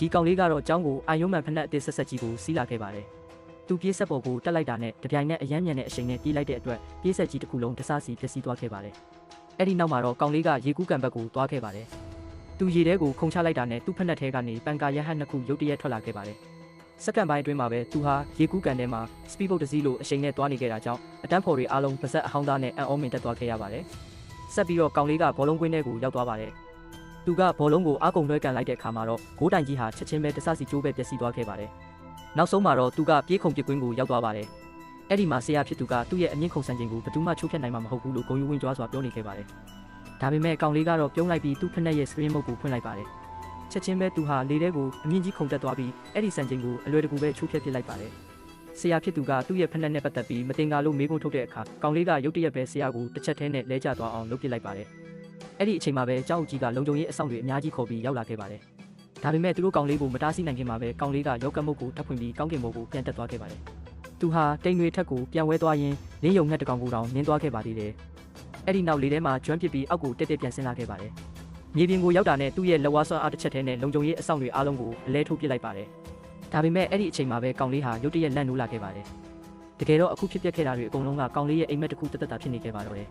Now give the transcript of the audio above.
ဒီကောင်လေးကတော့ကျောင်းကိုအာယုံမှန်ဖက်နှက်အသစ်ဆက်ဆက်ကြီးကိုစီးလာခဲ့ပါတယ်သူပြေးဆက်ပေါ်ကိုတက်လိုက်တာနဲ့တပြိုင်နက်အယမ်းမြန်တဲ့အချိန်နဲ့ပြေးလိုက်တဲ့အတွက်ပြေးဆက်ကြီးတစ်ခုလုံးတစားစီပျက်စီးသွားခဲ့ပါတယ်အဲ့ဒီနောက်မှာတော့ကောင်လေးကရေကူးကန်ဘက်ကိုသွားခဲ့ပါတယ်သူရေထဲကိုခုန်ချလိုက်တာနဲ့သူ့ဖက်နှက်ထဲကနေပန်ကာရဟတ်နှစ်ခုရုတ်တရက်ထွက်လာခဲ့ပါတယ်စက္ကန့်ပိုင်းအတွင်းမှာပဲသူဟာရေကူးကန်ထဲမှာစပီးဘုတ်တစ်စီးလိုအချိန်နဲ့သွားနေခဲ့တာကြောင့်အတန်းဖော်တွေအားလုံးပါဇက်အဟောင်းသားနဲ့အံ့ဩမင်တက်သွားခဲ့ရပါတယ်ဆက်ပြီးတော့ကောင်လေးကဘောလုံးကွင်းထဲကိုရောက်သွားပါတယ်သူကဘောလုံးကိုအားကုန်လွှဲကန်လိုက်တဲ့အခါမှာတော့ဂိုးတိုင်ကြီးဟာချက်ချင်းပဲတဆစီကျိုးပဲပျက်စီးသွားခဲ့ပါတယ်နောက်ဆုံးမှာတော့သူကပြေးခုန်ပစ်ကွင်းကိုရောက်သွားပါတယ်အဲ့ဒီမှာဆရာဖြစ်သူကသူ့ရဲ့အမြင့်ခုန်စံချိန်ကိုဘယ်သူမှချိုးဖျက်နိုင်မှာမဟုတ်ဘူးလို့ဂုဏ်ယူဝင်ကြွားစွာပြောနေခဲ့ပါတယ်ဒါပေမဲ့ကောင်လေးကတော့ပြုံးလိုက်ပြီးသူ့ဖက်နှက်ရဲ့ screen mode ကိုဖွင့်လိုက်ပါတယ်ချက်ချင်းပဲသူဟာလေထဲကိုအမြင့်ကြီးခုန်တက်သွားပြီးအဲ့ဒီစံချိန်ကိုအလွယ်တကူပဲချိုးဖျက်ပစ်လိုက်ပါတယ်ဆရာဖြစ်သူကသူ့ရဲ့ဖက်နှက်နဲ့ပတ်သက်ပြီးမတင်ကားလို့မေးခွန်းထုတ်တဲ့အခါကောင်လေးကရုတ်တရက်ပဲဆရာကိုတစ်ချက်ထဲနဲ့လဲကျသွားအောင်လုပ်ပစ်လိုက်ပါတယ်အဲ့ဒီအချိန်မှာပဲကျောင်းအကြီးကလုံခြုံရေးအဆောင်တွေအများကြီးခေါ်ပြီးရောက်လာခဲ့ပါတယ်ဒါပေမဲ့သူတို့ကောင်လေးကိုမတားဆီးနိုင်ခင်မှာပဲကောင်လေးကရောက်ကတ်မုတ်ကိုထပ်ဖွင့်ပြီးကောင်းကင်ဘုံကိုပြန်တက်သွားခဲ့ပါတယ်သူဟာတိမ်တွေထက်ကိုပြန်ဝဲသွားရင်းလင်းယုံငှက်တကောင်ကိုတောင်နင်းသွားခဲ့ပါသေးတယ်အဲ့ဒီနောက်လေထဲမှာကျွမ်းပစ်ပြီးအောက်ကိုတက်တက်ပြန်ဆင်းလာခဲ့ပါတယ်မြေပြင်ကိုရောက်တာနဲ့သူ့ရဲ့လက်ဝါးဆွမ်းအားတစ်ချက်ထဲနဲ့လုံခြုံရေးအဆောင်တွေအားလုံးကိုအလဲထိုးပစ်လိုက်ပါတယ်ဒါပေမဲ့အဲ့ဒီအချိန်မှာပဲကောင်လေးဟာရုတ်တရက်လန့်နိုးလာခဲ့ပါတယ်တကယ်တော့အခုဖြစ်ပျက်ခဲ့တာတွေအကုန်လုံးကကောင်လေးရဲ့အိမ်မက်တစ်ခုတက်တက်တာဖြစ်နေခဲ့ပါတော့တယ်